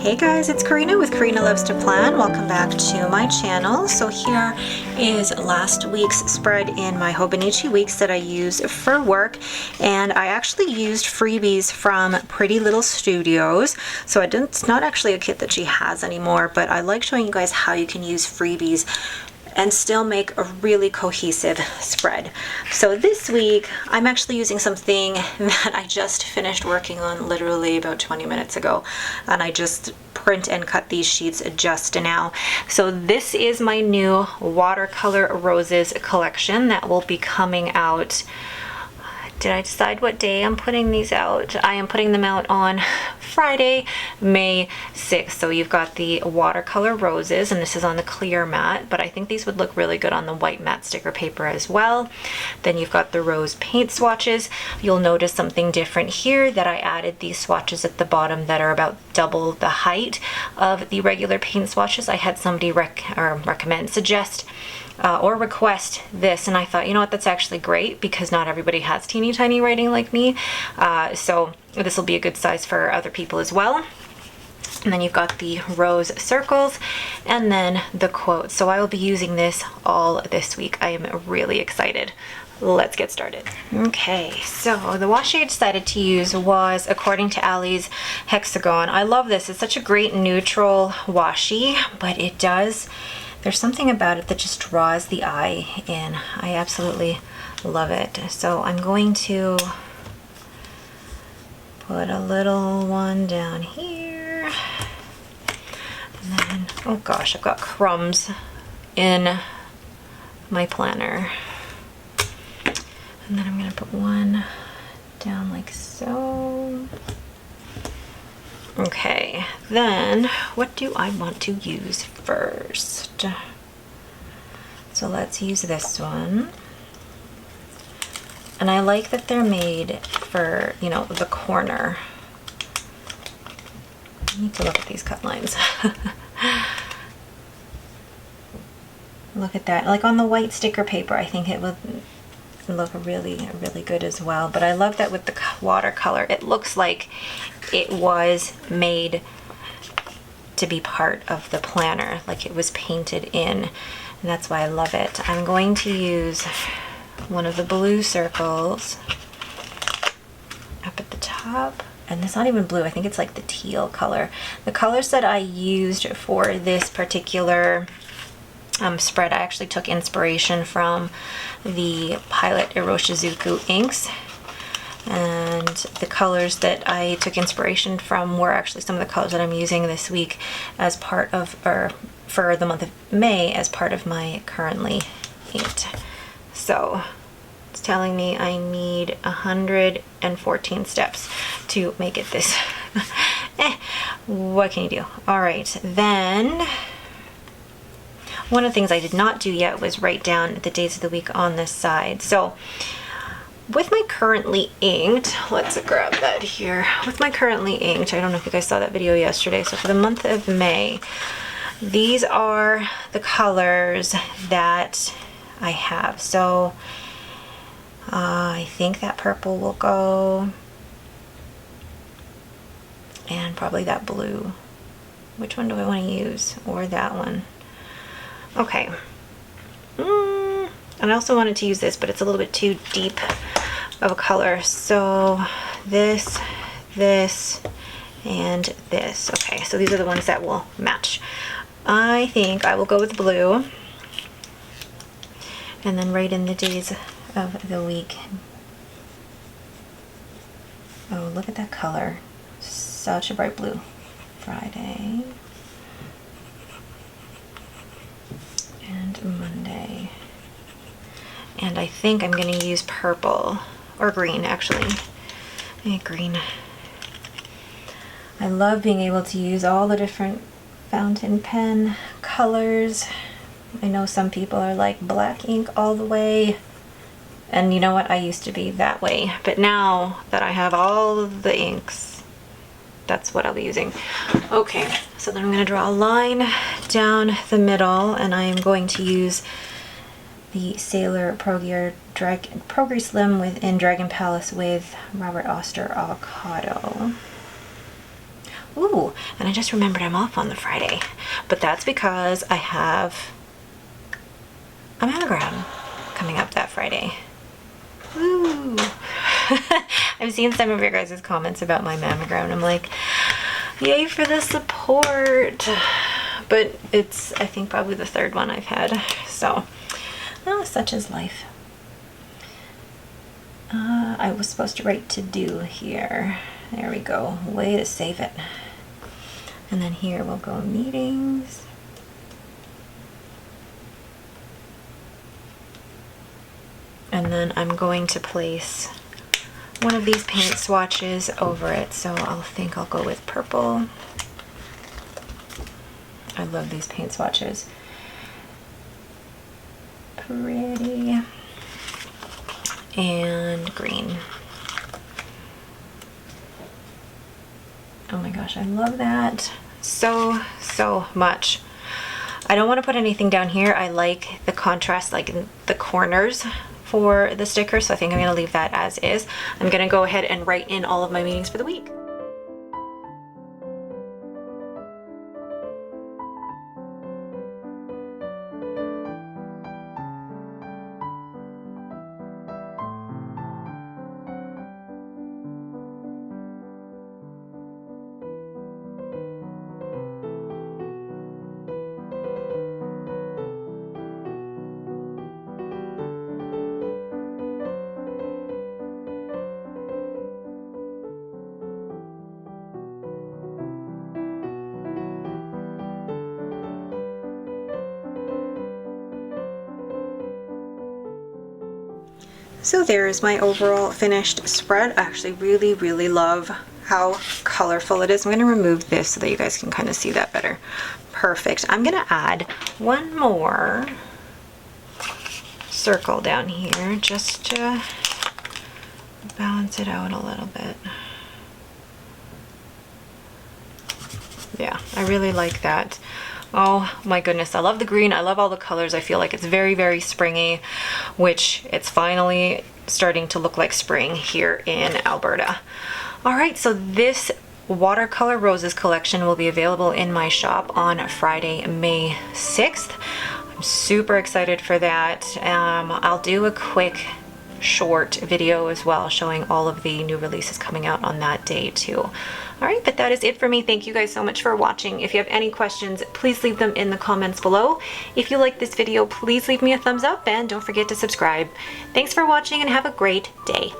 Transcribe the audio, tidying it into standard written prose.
Hey guys, it's Karina with Karina Loves to Plan. Welcome back to my channel. So here is last week's spread in my Hobonichi weeks that I use for work, and I actually used freebies from Pretty Little Studios. So it's not actually a kit that she has anymore, but I like showing you guys how you can use freebies and still make a really cohesive spread. So this week, I'm actually using something that I just finished working on literally about 20 minutes ago, and I just print and cut these sheets just now. So this is my new watercolor roses collection that will be coming out. Did I decide what day I'm putting these out? I am putting them out on Friday, May 6th. So you've got the watercolor roses, and this is on the clear mat, but I think these would look really good on the white matte sticker paper as well. Then you've got the rose paint swatches. You'll notice something different here, that I added these swatches at the bottom that are about double the height of the regular paint swatches. I had somebody suggest or request this, and I thought, you know what, that's actually great because not everybody has teeny tiny writing like me, so this will be a good size for other people as well. And then you've got the rose circles and then the quotes. So I will be using this all this week. I am really excited. Let's get started. Okay, so the washi I decided to use was According to Ali's Hexagon. I love this. It's such a great neutral washi, but there's something about it that just draws the eye in. I absolutely love it. So I'm going to put a little one down here. And then, oh gosh, I've got crumbs in my planner. And then I'm going to put one down like so. Okay, then what do I want to use first? So let's use this one. And I like that they're made for, you know, the corner. I need to look at these cut lines. Look at that. Like on the white sticker paper, I think it would look really, really good as well. But I love that with the watercolor, it looks like it was made to be part of the planner, like it was painted in, and that's why I love it. I'm going to use one of the blue circles up at the top, and it's not even blue, I think it's like the teal color. The colors that I used for this particular spread, I actually took inspiration from the Pilot Iroshizuku inks, and the colors that I took inspiration from were actually some of the colors that I'm using this week as part of, or for the month of May, as part of my currently inked. So it's telling me I need 114 steps to make it this. What can you do? All right, then one of the things I did not do yet was write down the days of the week on this side. So with my currently inked, let's grab that here. With my currently inked, I don't know if you guys saw that video yesterday. So for the month of May, these are the colors that I have. So I think that purple will go, and probably that blue. Which one do I want to use? Or that one? Okay. And I also wanted to use this, but it's a little bit too deep of a color. So this, and this. Okay, so these are the ones that will match. I think I will go with blue. And then write in the days of the week. Oh, look at that color. Such a bright blue. Friday. And Monday. And I think I'm going to use purple, or green actually. Green. I love being able to use all the different fountain pen colors. I know some people are like black ink all the way, and you know what, I used to be that way, but now that I have all of the inks, that's what I'll be using. Okay, so then I'm going to draw a line down the middle, and I am going to use the Sailor Pro Gear Slim in Dragon Palace with Robert Oster Avocado. Ooh, and I just remembered I'm off on the Friday, but that's because I have a mammogram coming up that Friday. Ooh. I've seen some of your guys' comments about my mammogram and I'm like, yay for the support. But it's, I think, probably the third one I've had. So, well, such is life. I was supposed to write to do here. There we go. Way to save it. And then here we'll go meetings. And then I'm going to place one of these paint swatches over it. So I'll think I'll go with purple. I love these paint swatches. Pretty. And green. Oh my gosh, I love that so much. I don't want to put anything down here. I like the contrast, like in the corners for the sticker, so I think I'm going to leave that as is. I'm going to go ahead and write in all of my meetings for the week. So there's my overall finished spread. I actually really love how colorful it is. I'm going to remove this so that you guys can kind of see that better. Perfect. I'm going to add one more circle down here just to balance it out a little bit. Yeah, I really like that. Oh my goodness, I love the green. I love all the colors. I feel like it's very springy, which it's finally starting to look like spring here in Alberta. All right, so this watercolor roses collection will be available in my shop on Friday, May 6th. I'm super excited for that. I'll do a quick short video as well showing all of the new releases coming out on that day too. All right, but that is it for me. Thank you guys so much for watching. If you have any questions, please leave them in the comments below. If you like this video, please leave me a thumbs up and don't forget to subscribe. Thanks for watching and have a great day.